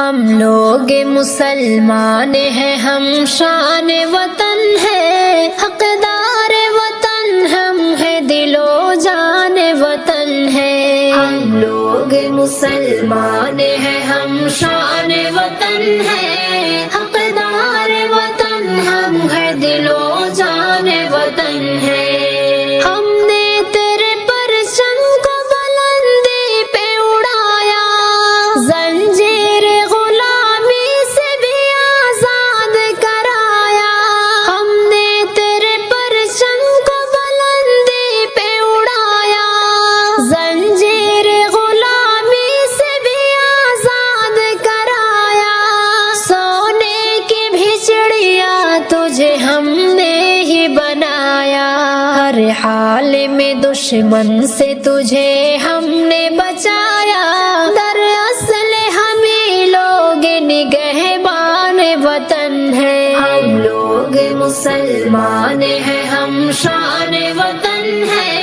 ہم لوگ مسلمان ہیں، ہم شان وطن ہے، حقدار وطن ہم ہے، دل و جان وطن ہے۔ ہم لوگ مسلمان ہیں، ہم شان وطن ہے، حقدار وطن ہم ہے، دل و جان وطن ہے۔ ہم نے تیرے پرچم کو بلندی پہ اڑایا، زنجیر غلامی سے بھی آزاد کرایا۔ ہم نے تیرے پرچم کو بلندی پہ اڑایا، زنجیر غلامی سے بھی آزاد کرایا۔ سونے کی بھی چڑیا تجھے ہم نے ہی بنایا، ہر حال میں دشمن سے تجھے ہم نے بچایا۔ دراصل ہمیں لوگ نگہبان وطن ہے، ہم لوگ مسلمان ہیں، ہم شان وطن ہے۔